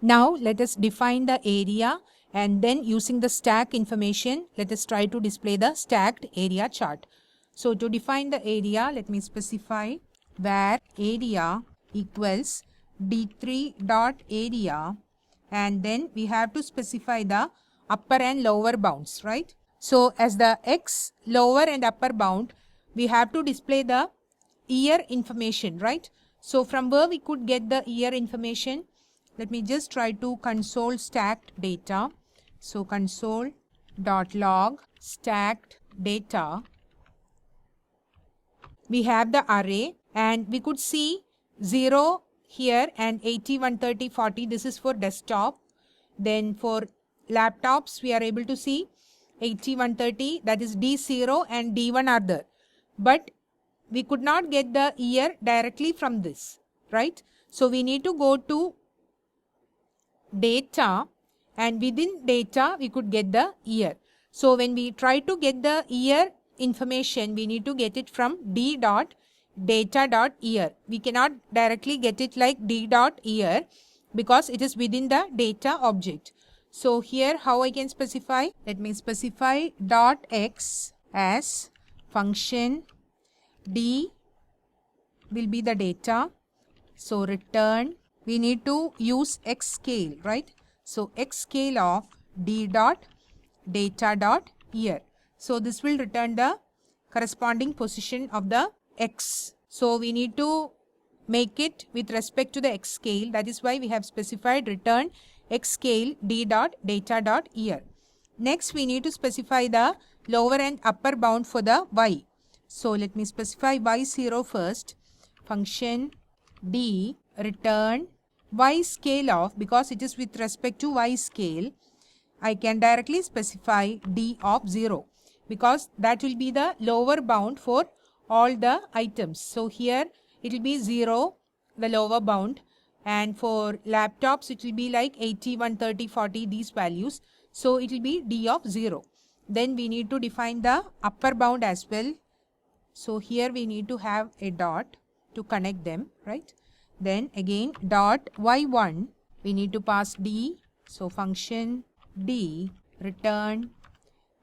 Now let us define the area, and then using the stack information, let us try to display the stacked area chart. So to define the area, let me specify where area equals d3 dot area, and then we have to specify the upper and lower bounds, right? So as the x lower and upper bound, we have to display the year information, right? So from where we could get the year information, let me just try to console stacked data. So console.log stacked data. We have the array, and we could see 0 here and 80, 130, 40. This is for desktop. Then for laptops, we are able to see 80, 130, that is D0 and D1 are there. But we could not get the year directly from this, right? So we need to go to data, and within data we could get the year. So when we try to get the year information, we need to get it from d dot data dot year. We cannot directly get it like d dot year because it is within the data object. So here how I can specify? Let me specify dot x as function d will be the data. So return, we need to use x scale, right? So x scale of d dot data dot year. So this will return the corresponding position of the x. So we need to make it with respect to the x scale. That is why we have specified return x scale d dot data dot year. Next we need to specify the lower and upper bound for the y. So let me specify y0 first. Function d return y scale of, because it is with respect to y scale, I can directly specify d of 0 because that will be the lower bound for all the items. So here it will be 0, the lower bound, and for laptops it will be like 80, 130, 40, these values. So it will be d of 0. Then we need to define the upper bound as well. So here we need to have a dot to connect them, right? Then again dot y1, we need to pass d. So function d return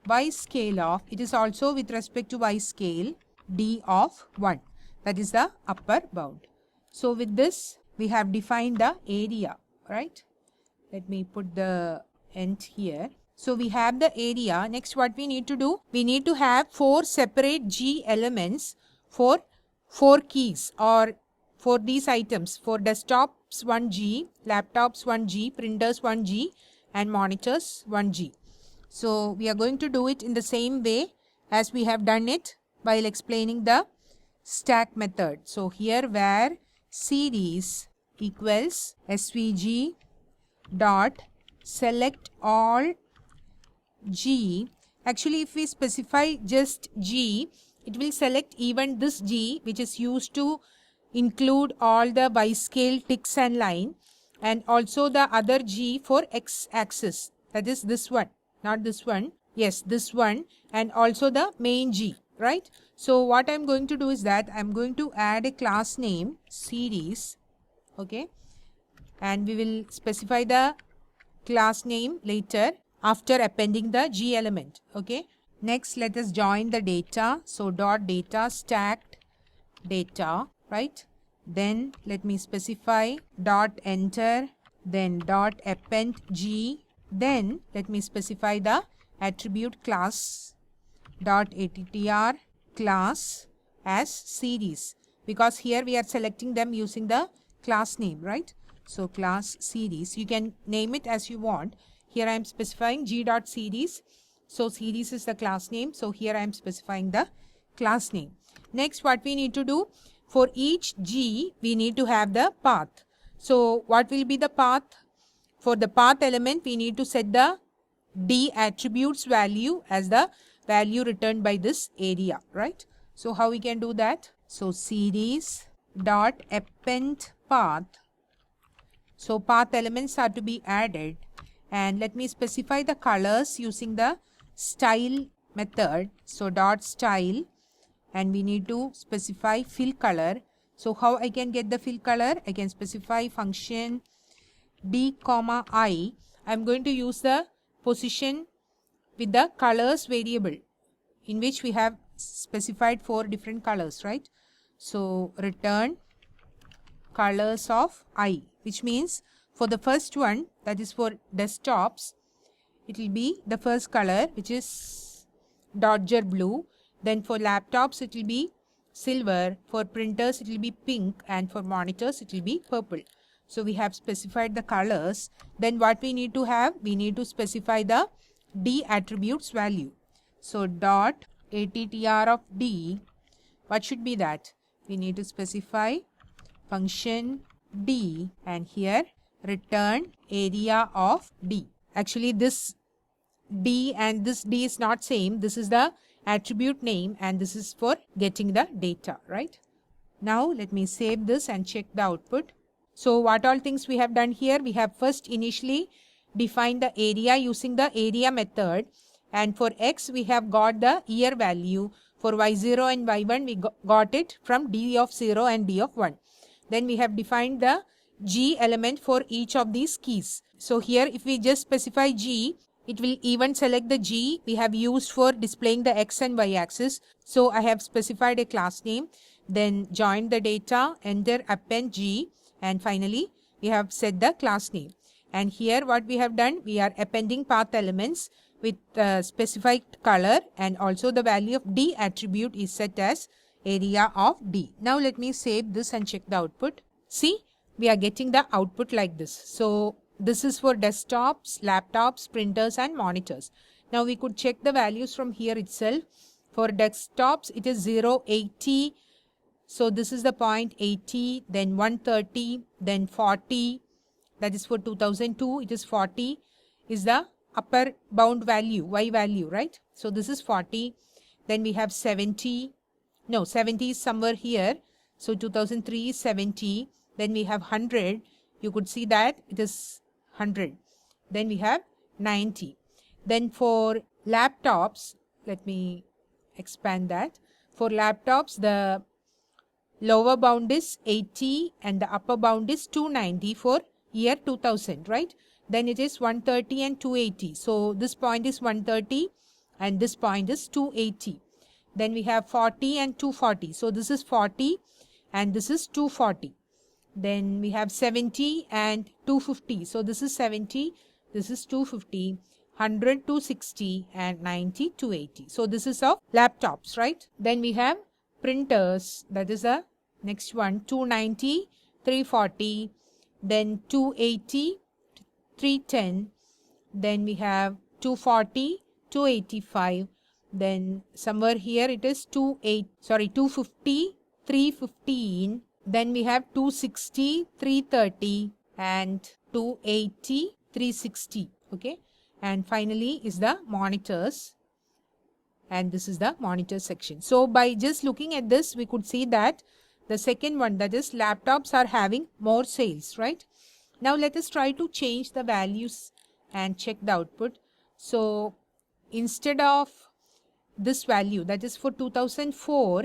y scale of, it is also with respect to y scale, d of 1. That is the upper bound. So with this we have defined the area, right? Let me put the end here. So we have the area. Next what we need to do? We need to have 4 separate G elements for 4 keys, or for these items. For desktops 1G, laptops 1G, printers 1G, and monitors 1G. So we are going to do it in the same way as we have done it while explaining the stack method. So here where series equals svg dot select all G. Actually if we specify just G, it will select even this G, which is used to include all the Y scale ticks and line, and also the other G for X axis, that is this one, not this one, yes this one, and also the main G, right? So what I'm going to do is that I'm going to add a class name series, okay, and we will specify the class name later after appending the G element, okay. Next let us join the data. So dot data stacked data, right? Then let me specify dot enter, then dot append G, then let me specify the attribute class dot attr class as series, because here we are selecting them using the class name, right? So class series, you can name it as you want. Here I am specifying G dot series. So series is the class name. So here I am specifying the class name. Next what we need to do, for each G we need to have the path. So what will be the path? For the path element we need to set the D attributes value as the value returned by this area, right? So how we can do that? So series dot append path. So path elements are to be added, and let me specify the colors using the style method. So dot style, and we need to specify fill color. So how I can get the fill color? I can specify function D comma I, I'm going to use the position with the colors variable in which we have specified 4 different colors, right? So return colors of I, which means for the first one, that is for desktops, it will be the first color, which is Dodger blue. Then for laptops, it will be silver. For printers, it will be pink. And for monitors, it will be purple. So we have specified the colors. Then what we need to have? We need to specify the D attributes value. So dot attr of D, what should be that? We need to specify function D, and here return area of D. Actually, this D and this D is not same. This is the attribute name and this is for getting the data, right? Now let me save this and check the output. So what all things we have done here? We have first initially defined the area using the area method, and for X we have got the year value. For Y0 and Y1 we got it from D of 0 and D of 1. Then we have defined the G element for each of these keys. So here if we just specify G, it will even select the G we have used for displaying the X and Y axis. So I have specified a class name, then join the data, enter append G, and finally we have set the class name. And here what we have done, we are appending path elements with specified color, and also the value of D attribute is set as area of D. Now let me save this and check the output. See, we are getting the output like this. So this is for desktops, laptops, printers and monitors. Now we could check the values from here itself. For desktops it is 0, 80. So this is the point 80, then 130, then 40. That is for 2002. It is 40 is the upper bound value, Y value, right? So this is 40. Then we have 70. No, 70 is somewhere here. So 2003 is 70. Then we have 100. You could see that it is 100. Then we have 90. Then for laptops, let me expand that. For laptops, the lower bound is 80 and the upper bound is 290 for year 2000, right? Then it is 130 and 280. So this point is 130 and this point is 280. Then we have 40 and 240. So this is 40 and this is 240. Then we have 70 and 250. So this is 70, this is 250, 100, 260 and 90, 280. So this is of laptops, right? Then we have printers. That is the next one. 290, 340, then 280, 310. Then we have 240, 285. Then somewhere here it is 250, 315. Then we have 260, 330 and 280, 360. Okay. And finally is the monitors. And this is the monitor section. So by just looking at this, we could see that the second one, that is laptops, are having more sales, right? Now let us try to change the values and check the output. So instead of this value, that is for 2004,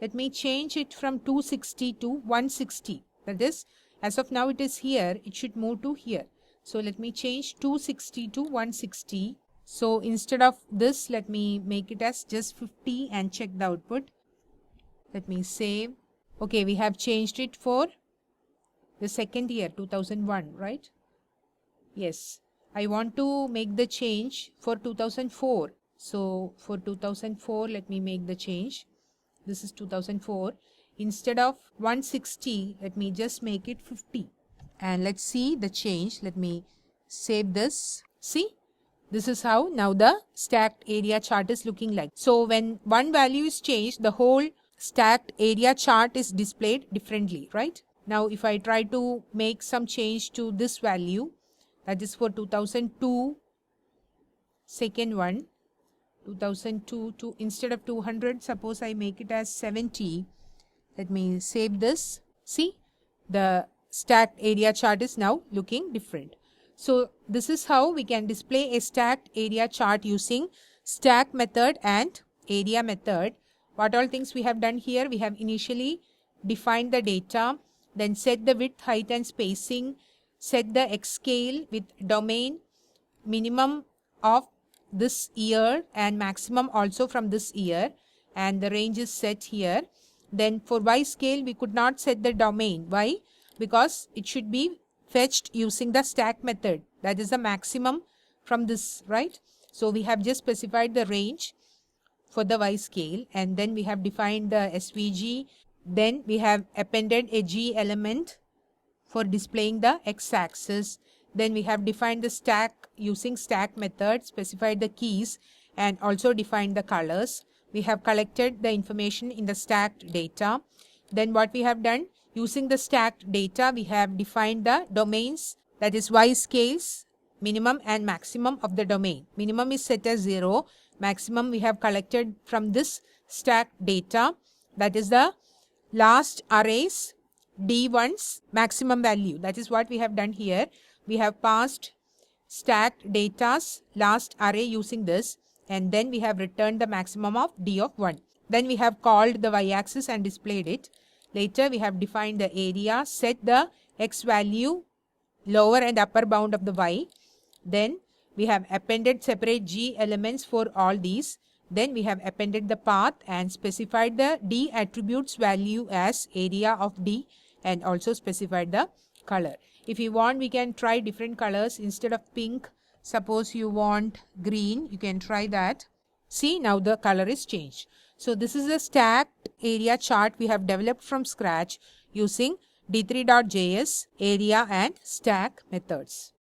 let me change it from 260 to 160. That is, as of now it is here, it should move to here. So let me change 260 to 160. So instead of this, let me make it as just 50 and check the output. Let me save. Okay, we have changed it for the second year, 2001, right? Yes. I want to make the change for 2004. So for 2004, let me make the change. This is 2004. Instead of 160, let me just make it 50. And let's see the change. Let me save this. See, this is how now the stacked area chart is looking like. So when one value is changed, the whole stacked area chart is displayed differently, right? Now if I try to make some change to this value, that is for 2002, second one, 2002 to instead of 200, suppose I make it as 70. Let me save this. See, the stacked area chart is now looking different. So this is how we can display a stacked area chart using stack method and area method. What all things we have done here? We have initially defined the data then set the width, height and spacing, set the X scale with domain minimum of this year and maximum also from this year, and the range is set here. Then for Y scale we could not set the domain. Why? Because it should be fetched using the stack method. That is the maximum from this, right? So we have just specified the range for the Y scale, and then we have defined the SVG. Then we have appended a G element for displaying the X axis. Then we have defined the stack using stack method, specified the keys and also defined the colors. We have collected the information in the stacked data. Then what we have done, using the stacked data, we have defined the domains, that is Y scales, minimum and maximum of the domain. Minimum is set as 0. Maximum we have collected from this stacked data, that is the last arrays D1's maximum value. That is what we have done here. We have passed stacked data's last array using this, and then we have returned the maximum of D of 1. Then we have called the y-axis and displayed it. Later we have defined the area, set the x value, lower and upper bound of the y. Then we have appended separate G elements for all these. Then we have appended the path and specified the D attributes value as area of D and also specified the color. If you want, we can try different colors. Instead of pink, suppose you want green, you can try that. See, now the color is changed. So this is a stacked area chart we have developed from scratch using D3.js, area and stack methods.